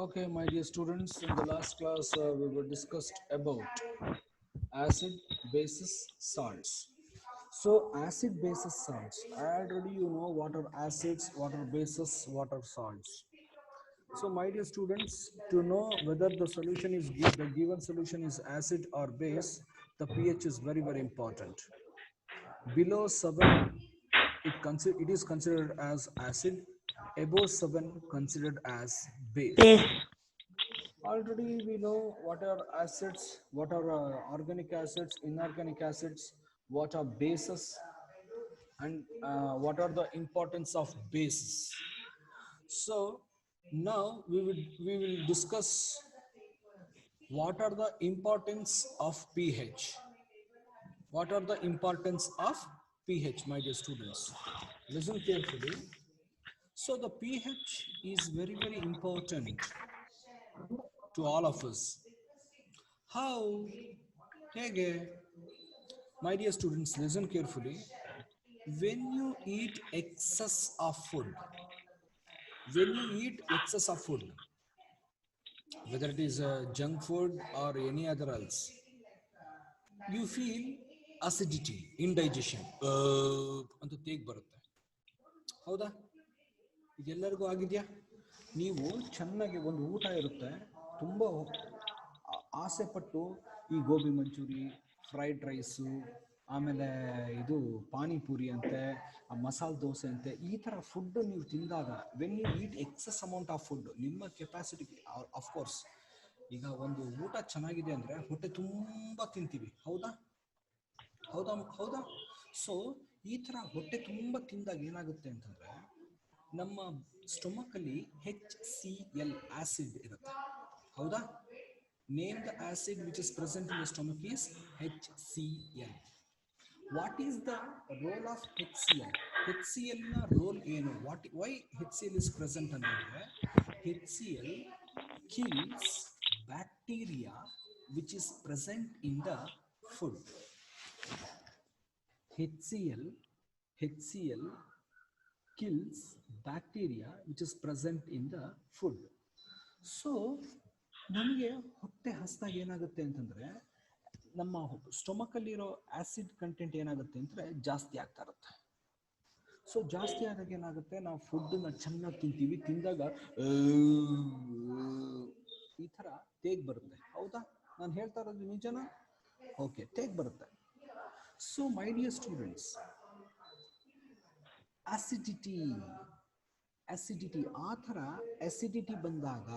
Okay, my dear students, in the last class we were discussed about acid, bases, salts. So acid, bases, salts. Already you know what are acids, what are bases, what are salts. So my dear students, to know whether the solution is the given solution is acid or base, the pH is very important. Below 7, it is considered as acid. Above 7, considered as base. Base. Already we know what are acids, what are organic acids, inorganic acids, what are bases, and what are the importance of bases. So now we will discuss what are the importance of pH. What are the importance of pH, my dear students? Listen carefully. So the pH is very important to all of us. How? Hege. My dear students, listen carefully. When you eat excess of food, when you eat excess of food, whether it is junk food or any other else, you feel acidity, indigestion, ಅಂತ ತೇಗ್ ಬರುತ್ತೆ. ಹೌದಾ? ಇದೆಲ್ಲರಿಗೂ ಆಗಿದೆಯಾ? ನೀವು ಚೆನ್ನಾಗಿ ಒಂದು ಊಟ ಇರುತ್ತೆ, ತುಂಬ ಆಸೆ ಪಟ್ಟು ಈ ಗೋಬಿ ಮಂಚೂರಿ, ಫ್ರೈಡ್ ರೈಸು, ಆಮೇಲೆ ಇದು ಪಾನಿಪುರಿ ಅಂತೆ, ಮಸಾಲೆ ದೋಸೆ ಅಂತೆ, ಈ ಥರ ಫುಡ್ ನೀವು ತಿಂದಾಗ when you eat excess amount of food, ನಿಮ್ಮ ಕೆಪಾಸಿಟಿ ಅಫ್ಕೋರ್ಸ್ ಈಗ ಒಂದು ಊಟ ಚೆನ್ನಾಗಿದೆ ಅಂದರೆ ಹೊಟ್ಟೆ ತುಂಬ ತಿಂತೀವಿ. ಹೌದಾ ಹೌದಾ ಹೌದಾ ಸೊ ಈ ಥರ ಹೊಟ್ಟೆ ತುಂಬ ತಿಂದಾಗ ಏನಾಗುತ್ತೆ ಅಂತಂದರೆ ನಮ್ಮ ಸ್ಟೊಮಕಲ್ಲಿ HCl ಆಸಿಡ್ ಇರುತ್ತೆ. ಹೌದಾ? Name the acid which is present in the stomach is HCl. What is the role of HCl? HCl ನ ರೋಲ್ ಏನು? ವೈ HCl ಇಸ್ ಪ್ರೆಸೆಂಟ್ ಅಂತಂದರೆ HCl kills bacteria which is present in the food. HCl kills bacteria which is present in the food. So ನಮಗೆ ಹೊಟ್ಟೆ ಹಸಿದಾಗ ಏನಾಗುತ್ತೆ ಅಂತಂದರೆ ನಮ್ಮ ಸ್ಟೊಮಕಲ್ಲಿರೋ acid content ಏನಾಗುತ್ತೆ ಅಂದರೆ ಜಾಸ್ತಿ ಆಗ್ತಾ ಇರುತ್ತೆ. ಸೊ ಜಾಸ್ತಿ ಆದಾಗ ಏನಾಗುತ್ತೆ, ನಾವು ಫುಡ್ಡನ್ನ ಚೆನ್ನಾಗಿ ತಿಂತೀವಿ, ತಿಂದಾಗ ಈ ಥರ ತೇಗ್ ಬರುತ್ತೆ. ಹೌದಾ? ನಾನು ಹೇಳ್ತಾ ಇರೋದು ನಿಜನಾ? ಓಕೆ, ತೇಗ್ ಬರುತ್ತೆ. So my dear students, acidity ಆ ಥರ ಅಸಿಡಿಟಿ ಬಂದಾಗ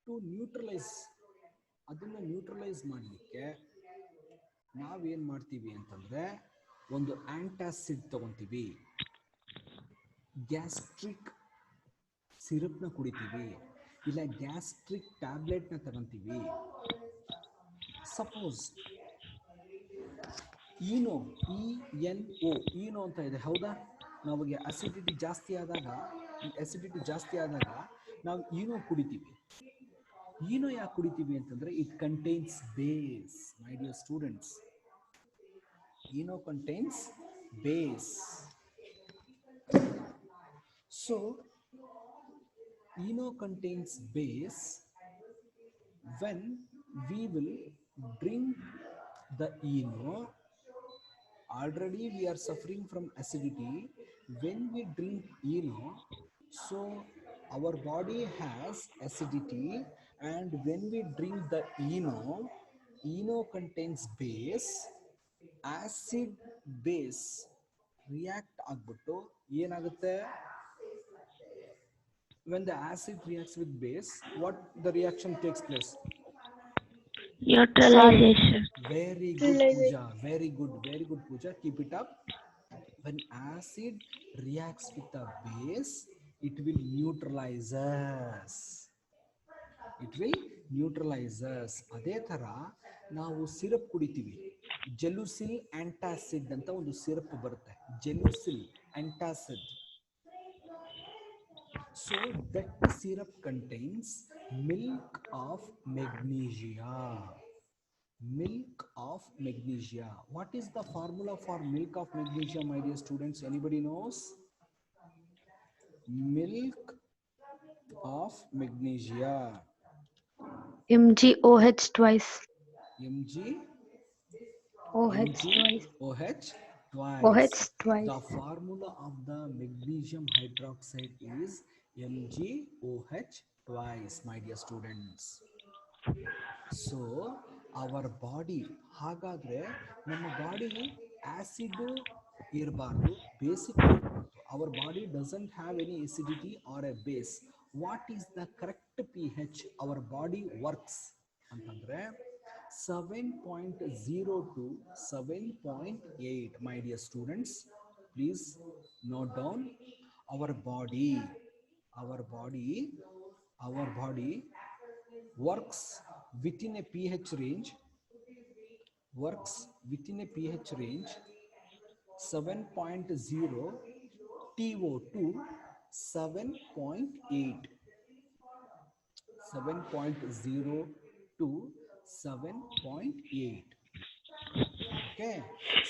ಟು ನ್ಯೂಟ್ರಲೈಸ್, ಅದನ್ನು ನ್ಯೂಟ್ರಲೈಸ್ ಮಾಡಲಿಕ್ಕೆ ನಾವೇನು ಮಾಡ್ತೀವಿ ಅಂತಂದರೆ ಒಂದು ಆ್ಯಂಟಾಸಿಡ್ ತಗೊತೀವಿ, ಗ್ಯಾಸ್ಟ್ರಿಕ್ ಸಿರಪ್ನ ಕುಡಿತೀವಿ, ಇಲ್ಲ ಗ್ಯಾಸ್ಟ್ರಿಕ್ ಟ್ಯಾಬ್ಲೆಟ್ನ ತಗೊತೀವಿ. ಸಪೋಸ್ ಈನೋ ಅಂತ ಇದೆ. ಹೌದಾ? ನಮಗೆ ಅಸಿಡಿಟಿ ಜಾಸ್ತಿ ಆದಾಗ ನಾವು ಈನೋ ಕುಡಿತೀವಿ. ಈನೋ ಯಾಕೆ ಕುಡಿತೀವಿ ಅಂತಂದರೆ it contains base. My dear students, Eno contains base. So Eno contains base. when we will drink the ENO, already we are suffering from acidity. When we drink ENO, so our body has acidity, and when we drink the ENO contains base. Acid base react ಆಗ್ಬಿಟ್ಟು ಏನಾಗುತ್ತೆ? When the acid reacts with base, what the reaction takes place? Neutralization. Very good, Pooja. Very good, Pooja. Keep it up. When acid reacts with the base, it will neutralize us. ಅದೇ ಥರ ನಾವು syrup ಕುಡಿತೀವಿ. ಜೆಲುಸಿಲ್ antacid ಅಂತ ಒಂದು syrup ಬರುತ್ತೆ. ಜೆಲುಸಿಲ್ antacid. So that syrup contains milk of magnesia. What is the formula for milk of magnesia, my dear students? Anybody knows? Milk of magnesia. MgOH twice. Mg OH twice. MgOH twice. OH twice. The formula of the magnesium hydroxide is MgOH twice, my dear students. So our body ಹಾಗಾದರೆ ನಮ್ಮ body acid ಇರಬಾರ್ದು, basic ಇರಬಾರ್ದು. Our body doesn't have any acidity or a base. What is the correct P H our body works ಅಂತಂದರೆ 7.0 to 7.8. My dear students, please note down. Our body our body our body works within a pH range, works within a pH range 7.0 TO2 7.8, 7.0 to 7.8. Okay,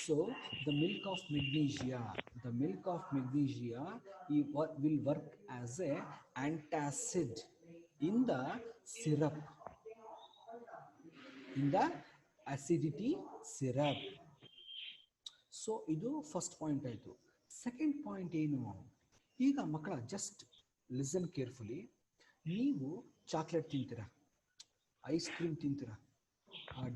so the milk of magnesia, the milk of magnesia will work as a antacid in the syrup, in the acidity syrup. So ಇದು first point ಆಯಿತು. Second point ಏನು, ಈಗ ಮಕ್ಕಳ just listen carefully. ನೀವು chocolate ತಿಂತೀರಾ, ice cream ತಿಂತೀರಾ,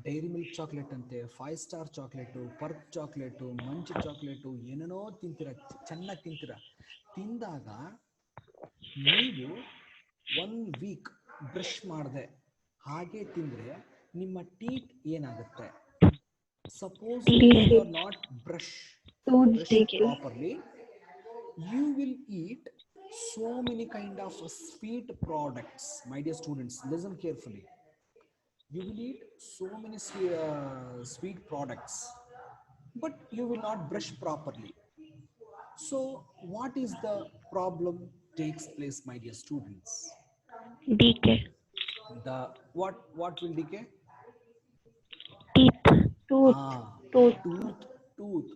dairy milk chocolate ಅಂತೆ, 5 star chocolate, Perk chocolate, Munch chocolate, ಏನೇನೋ ತಿಂತೀರಾ, ಚೆನ್ನಾಗಿ ತಿಂತೀರಾ. ತಿಂದಾಗ ನೀವು 1 ವೀಕ್ ಬ್ರಷ್ ಮಾಡದೆ ಹಾಗೆ ತಿಂದರೆ ನಿಮ್ಮ ಟೀತ್ ಏನಾಗುತ್ತೆ? Suppose you are not brushing properly, you will eat so many kind of sweet products. My dear students, listen carefully. You will eat so many sweet products, but you will not brush properly. So what is the problem takes place, my dear students? Decay. The what will decay? Teeth. Tooth. Tooth. Tooth, TOOTH,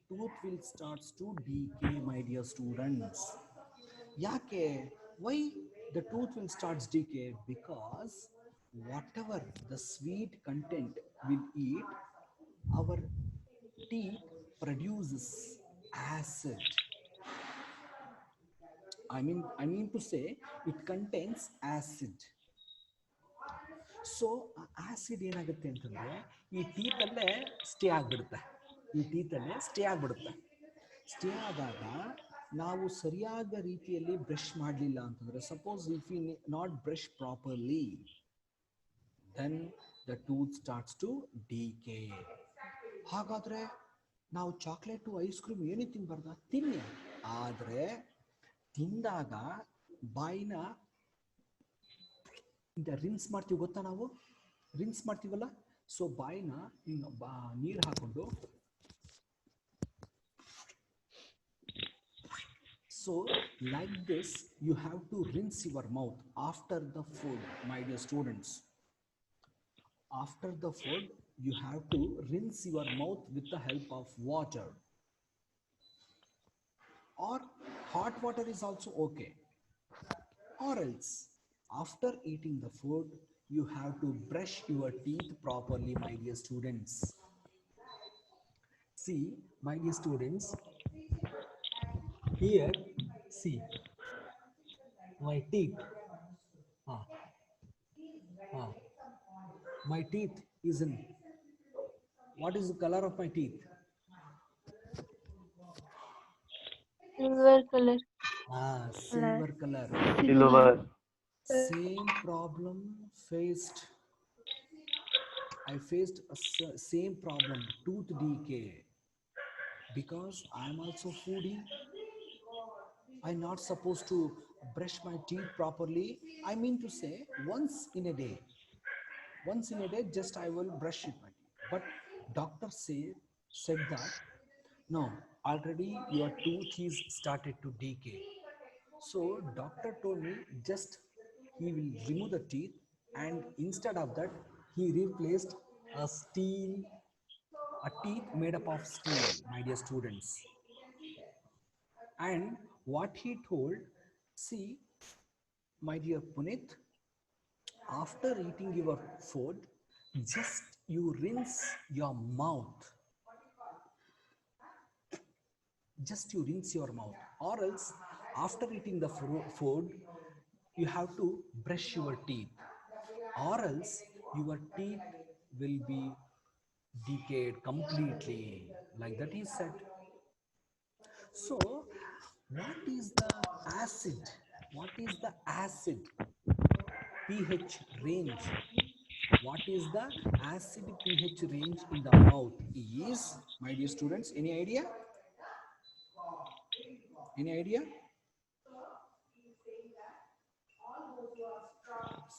tooth will starts to decay, my dear students. Yake? Why the tooth will starts decay? Because whatever the sweet content will eat, our teeth produces acid. I mean to say, it contains acid. So acid ಏನಾಗುತ್ತೆ ಅಂತಂದರೆ ಈ ಟೀತಲ್ಲೇ stay ಆಗಿಬಿಡುತ್ತೆ, stay ಆದಾಗ ನಾವು ಸರಿಯಾದ ರೀತಿಯಲ್ಲಿ brush ಮಾಡಲಿಲ್ಲ ಅಂತಂದರೆ, suppose if you not brush properly, then the tooth starts to decay. ಹಾಗಾದರೆ ನಾವು ಚಾಕ್ಲೇಟು, ಐಸ್ ಕ್ರೀಮ್ ಏನೇ ತಿನ್ನಬಾರ್ದ? ತಿನ್ನಿ, ಆದರೆ ತಿಂದಾಗ ಬಾಯಿನ ರಿನ್ಸ್ ಮಾಡ್ತೀವಿ, ಗೊತ್ತಾ? ನಾವು ರಿನ್ಸ್ ಮಾಡ್ತೀವಲ್ಲ, ಸೊ ಬಾಯಿನ ನೀರು ಹಾಕೊಂಡು, so like this you have to rinse your mouth after the food, my dear students. After the food you have to rinse your mouth with the help of water, or hot water is also okay. Or else after eating the food you have to brush your teeth properly, my dear students. See, my dear students, here see my teeth. My teeth is in, what is the color of my teeth? Silver color. Silver color. Silver. Same problem faced. I faced a same problem, tooth decay, because I am also foodie. I'm not supposed to brush my teeth properly. I mean to say, once in a day, just I will brush it my teeth. But doctor said that no, already your tooth is started to decay. So doctor told me just he will remove the teeth, and instead of that he replaced a teeth made up of steel, my dear students. And what he told, See, my dear Punit, after eating your food, just you rinse your mouth. Just you rinse your mouth, or else after eating the food, you have to brush your teeth, or else your teeth will be decayed completely. Like that he said. So, what is the acid? What is the acid pH range? What is the acid pH range in the mouth is, my dear students, any idea? Any idea?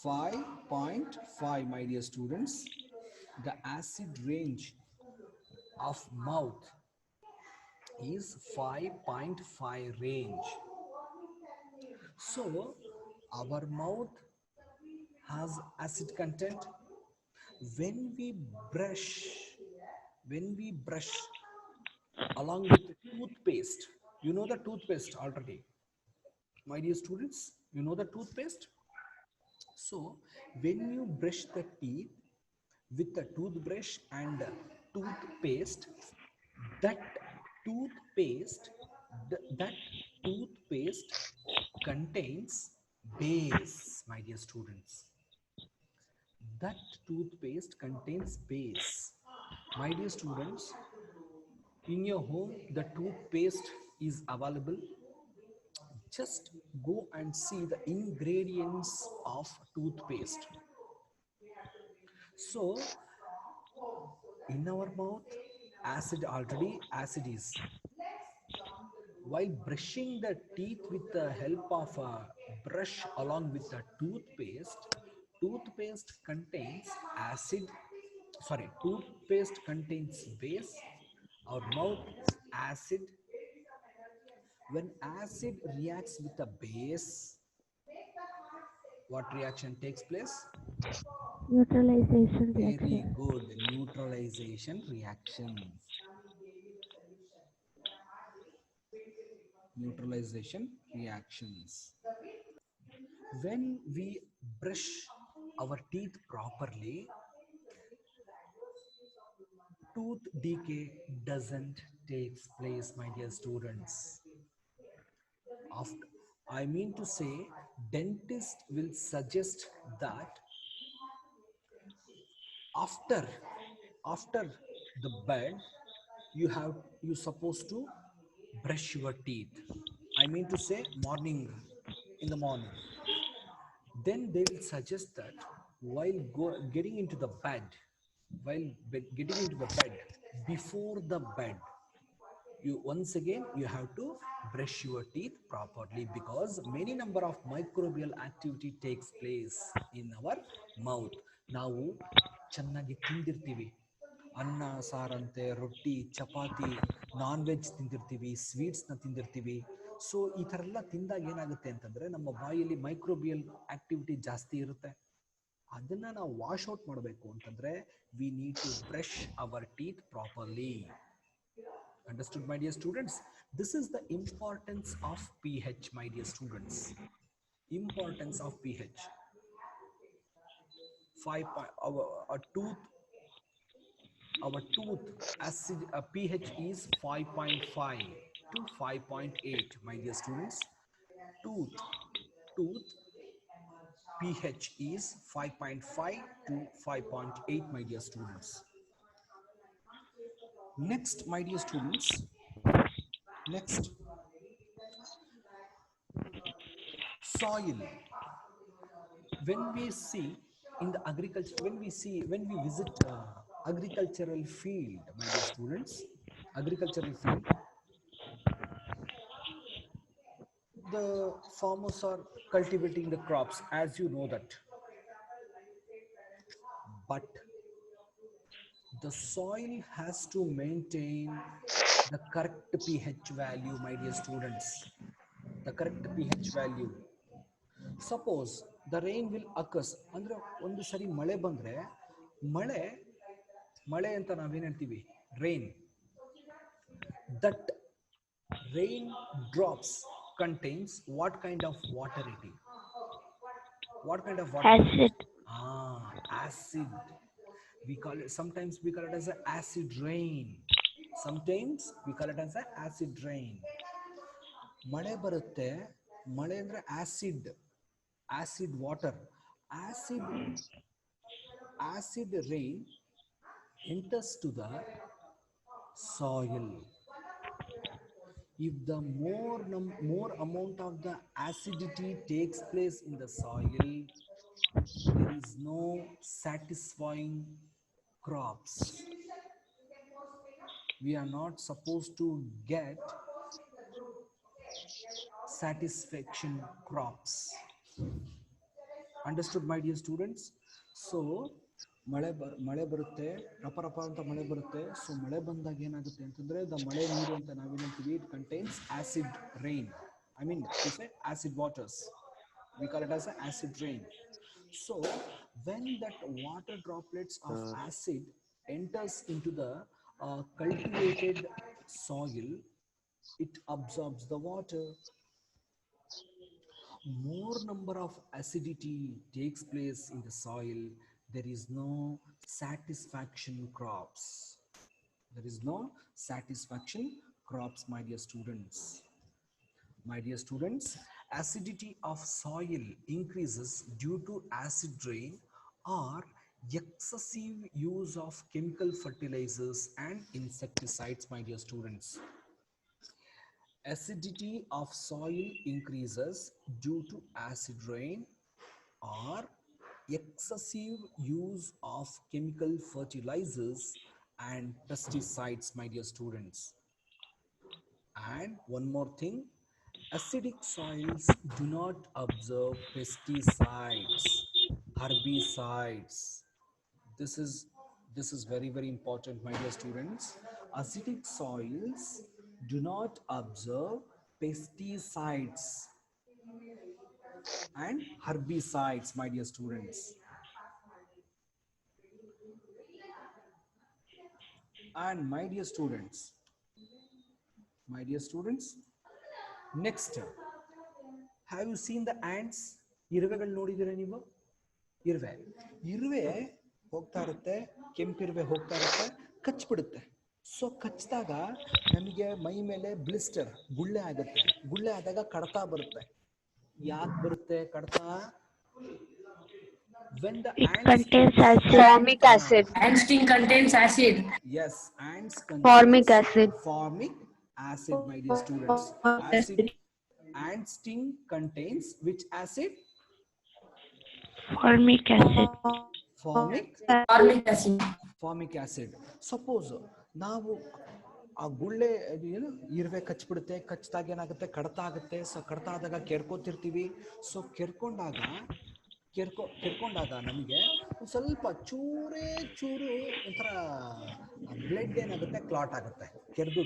5.5, my dear students. The acid range of mouth is 5.5 range. So our mouth has acid content. When we brush, when we brush along with the toothpaste, you know the toothpaste already, my dear students, you know the toothpaste. So when you brush the teeth with the toothbrush and toothpaste, that toothpaste, that toothpaste contains base, my dear students. That toothpaste contains base. My dear students, in your home, the toothpaste is available. Just go and see the ingredients of toothpaste. So, in our mouth, acid is. While brushing the teeth with the help of a brush along with the toothpaste contains acid, toothpaste contains base, our mouth acid. When acid reacts with a base, what reaction takes place? Neutralization Very reaction. good, neutralization reactions. Neutralization reactions. When we brush our teeth properly, tooth decay doesn't take place, my dear students. After, I mean to say, dentist will suggest that after the bed, you supposed to brush your teeth. I mean to say, morning, in the morning. Then they will suggest that while getting into the bed, getting into the bed, before the bed, you once again you have to brush your teeth properly, because many number of microbial activity takes place in our mouth. ನಾವು ಚೆನ್ನಾಗಿ ತಿಂದಿರ್ತೀವಿ, ಅನ್ನ ಸಾರಂತೆ, ರೊಟ್ಟಿ, chapati, non veg ತಿಂದಿರ್ತೀವಿ, ಸ್ವೀಟ್ಸ್ನ ತಿಂದಿರ್ತೀವಿ. So ಈ ಥರ ಎಲ್ಲ ತಿಂದಾಗ ಏನಾಗುತ್ತೆ ಅಂತಂದರೆ ನಮ್ಮ ಬಾಯಲ್ಲಿ ಮೈಕ್ರೋಬಿಯಲ್ ಆಕ್ಟಿವಿಟಿ ಜಾಸ್ತಿ ಇರುತ್ತೆ. ಅದನ್ನು ನಾವು ವಾಶ್ ಔಟ್ ಮಾಡಬೇಕು ಅಂತಂದರೆ we need to brush our teeth properly. Understood, my dear students? This is the importance of pH, my dear students. Importance of pH. Our tooth acid pH is 5.5 to 5.8, my dear students. Tooth pH is 5.5 to 5.8, my dear students. Next, my dear students, next, soil. When we see in the agriculture, when we visit agricultural field, my dear students, agricultural field, the farmers are cultivating the crops, as you know that. But the soil has to maintain the correct pH value, my dear students. The correct pH value. Suppose the rain will occur, ಅಂದ್ರೆ ಒಂದು ಸರಿ ಮಳೆ ಬಂದ್ರೆ, ಮಳೆ ಅಂತ ನಾವೇನು ಹೇಳ್ತೀವಿ, rain. That rain drops contains what kind of water it is? What kind of water? Acid. Acid. We call it, sometimes we call it as an acid rain. Sometimes we call it as an acid rain. ಮಳೆ ಬರುತ್ತೆ, ಮಳೆ ಅಂದ್ರೆ acid water. Acid rain enters to the soil. If the more amount of the acidity takes place in the soil, there is no satisfying crops. We are not supposed to get satisfaction crops. Understood, my dear students? So ಮಳೆ ಬರುತ್ತೆ, ರಪ ಅಂತ ಮಳೆ ಬರುತ್ತೆ. So ಮಳೆ ಬಂದಾಗ ಏನಾಗುತ್ತೆ ಅಂತಂದ್ರೆ, the ಮಳೆ ನೀರು ಅಂತ ನಾವೇನಂತೀವಿ, it contains acid rain. I mean to say acid waters. We call it as an acid rain. So when that water droplets of acid enters into the cultivated soil, it absorbs the water. More number of acidity takes place in the soil, there is no satisfaction crops. There is no satisfaction crops, my dear students. My dear students, acidity of soil increases due to acid rain or excessive use of chemical fertilizers and insecticides, my dear students. Acidity of soil increases due to acid rain or excessive use of chemical fertilizers and pesticides, my dear students. And one more thing, acidic soils do not absorb pesticides, herbicides. This is very important, my dear students. Acidic soils do not absorb pesticides and herbicides, my dear students. And my dear students, next, have you seen the ants? ಇರುವೆಗಳು ನೋಡಿದಿರ ನೀವು? ಇರುವೆ ಹೋಗ್ತಾ ಇರುತ್ತೆ, ಕೆಂಪಿರುವೆ ಹೋಗ್ತಾ ಇರುತ್ತೆ, ಕಚ್ಬಿಡುತ್ತೆ. So ಕಚ್ಚಿದಾಗ ನಮಗೆ ಮೈ ಮೇಲೆ ಬ್ಲಿಸ್ಟರ್, ಗುಳ್ಳೆ ಆಗುತ್ತೆ. ಗುಳ್ಳೆ ಆದಾಗ ಕಡತ ಬರುತ್ತೆ. ಯಾಕೆ ಬರುತ್ತೆ ಕಡತ? When the ants Contains acid. Formic acid. Ant sting contains acid. Yes, ants contains Formic acid. Formic acid, my dear students. Ant sting contains which acid? Formic acid. Formic acid. Suppose ನಾವು ಆ ಗುಳ್ಳೆ ಏನು ಇರುವೆ ಕಚ್ಬಿಡುತ್ತೆ, ಕಚ್ಚಿದಾಗ ಏನಾಗುತ್ತೆ, ಕಡತ ಆಗುತ್ತೆ. So ಕಡತ ಆದಾಗ ಕೆರ್ಕೋತಿರ್ತೀವಿ. ಸೊ ಕೆರ್ಕೊಂಡಾಗ ನಮಗೆ ಸ್ವಲ್ಪ ಚೂರು ಒಂಥರ ಬ್ಲಡ್ ಏನಾಗುತ್ತೆ, ಕ್ಲಾಟ್ ಆಗುತ್ತೆ. ಕೆರ್ದು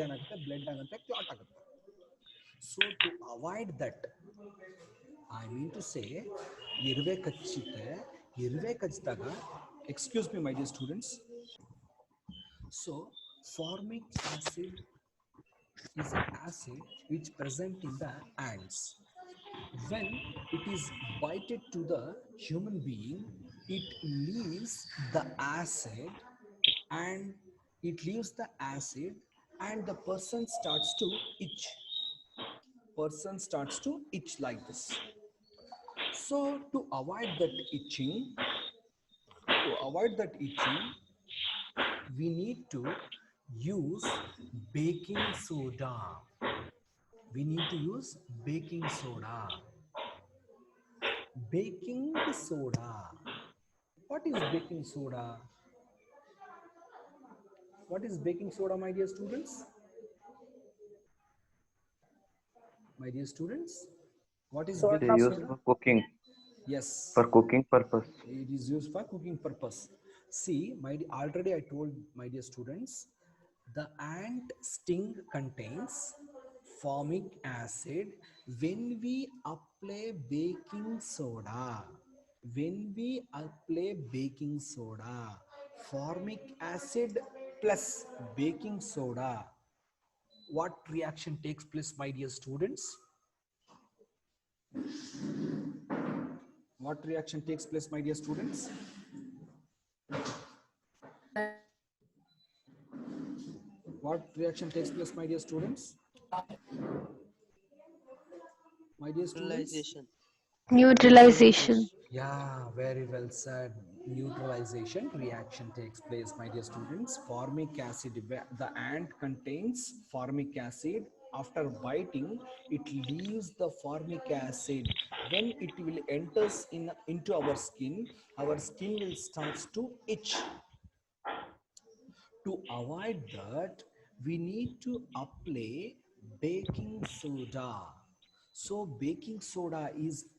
ಏನಾಗುತ್ತೆ, ಬ್ಲಡ್ ಆಗುತ್ತೆ, ಕ್ಲಾಟ್ ಆಗುತ್ತೆ. So to avoid that, I mean to say, ಇರುವೆ ಕಚ್ಚಿದಾಗ, excuse me my dear students. So formic acid is an acid which present in the ants. When it is bited to the human being, it leaves the acid and the person starts to itch like this. So to avoid that itching, we need to use baking soda. Baking soda. What is baking soda? What is baking soda, my dear students? What is baking soda? Used for cooking. Yes. For cooking purpose. It is used for cooking purpose. See, already I told my dear students, the ant sting contains formic acid. When we apply baking soda, formic acid plus baking soda, what reaction takes place, my dear students? What reaction takes place, my dear students? What reaction takes place, my dear students? My dear students? Neutralization. Yeah, very well said. Neutralization reaction takes place, my dear students. Formic acid, the ant contains formic acid. After biting, it leaves the formic acid. When it will enters into our skin will starts to itch. To avoid that, we need to apply baking soda. So baking soda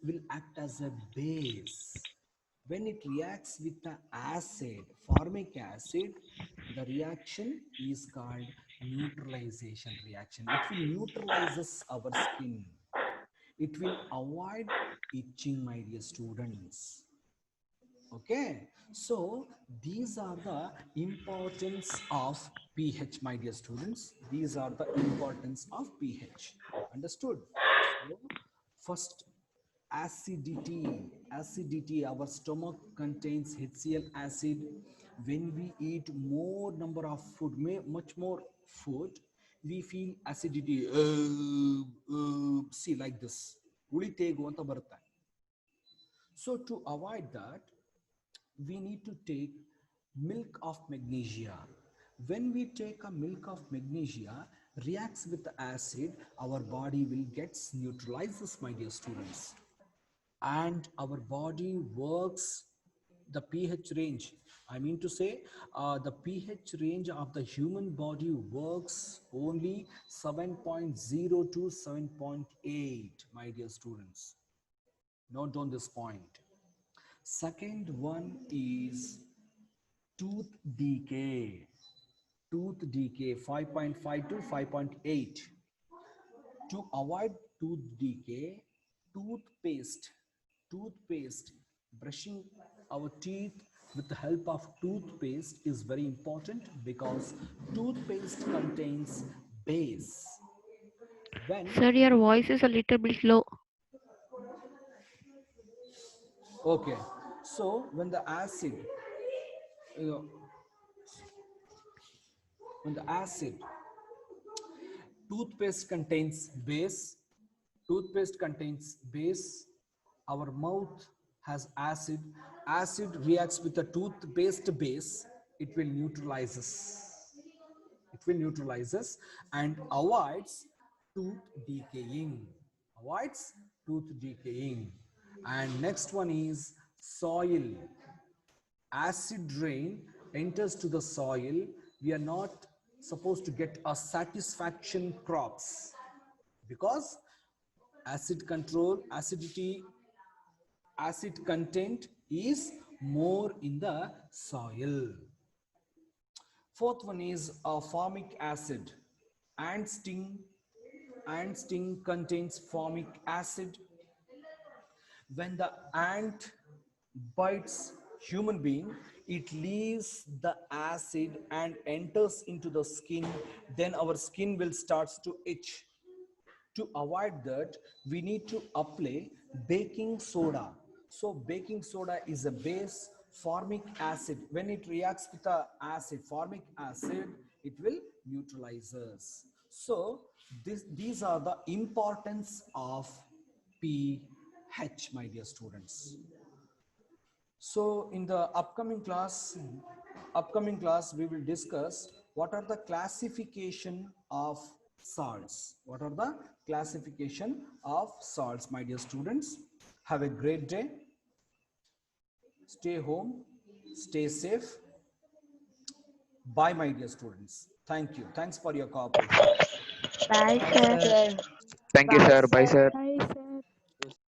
will act as a base. When it reacts with the acid, formic acid, the reaction is called neutralization reaction. It will neutralizes our skin. It will avoid itching, my dear students. Okay, so these are the importance of pH, my dear students. These are the importance of pH. Understood? So, first, acidity. Acidity, our stomach contains HCl acid. When we eat more number of food, much more food, we feel acidity. See, like this. So to avoid that, we need to take milk of magnesia. When we take a milk of magnesia, reacts with the acid, our body will get neutralizes, my dear students. And our body works the pH range. I mean to say, the pH range of the human body works only 7.0 to 7.8, my dear students. Note down this point. Second one is tooth decay. Tooth decay 5.5 to 5.8. To avoid tooth decay, toothpaste, brushing our teeth with the help of toothpaste is very important because toothpaste contains base. When Sir, your voice is a little bit low. okay, so when the acid, you know, when the acid toothpaste contains base. Toothpaste contains base. Our mouth has acid. Acid reacts with the toothpaste base. It will neutralizes. It will neutralizes and avoids tooth decaying. Avoids tooth decaying. And next one is soil. Acid rain enters to the soil. We are not supposed to get a satisfaction crops because acid control, acid content is more in the soil. Fourth one is formic acid. Ant sting, ant sting contains formic acid. When the ant bites human being, it leaves the acid and enters into the skin. Then our skin will starts to itch. To avoid that, we need to apply baking soda. So baking soda is a base. Formic acid, when it reacts with the acid, formic acid, it will neutralize us. So these are the importance of pH, my dear students. So in the upcoming class, we will discuss what are the classification of salts. What are the classification of salts, my dear students? Have a great day. Stay home, stay safe. Bye, my dear students. Thank you. Thanks for your cooperation. Bye, Bye, sir. sir. Thank you, Bye, sir. Bye, sir. sir. Bye, sir.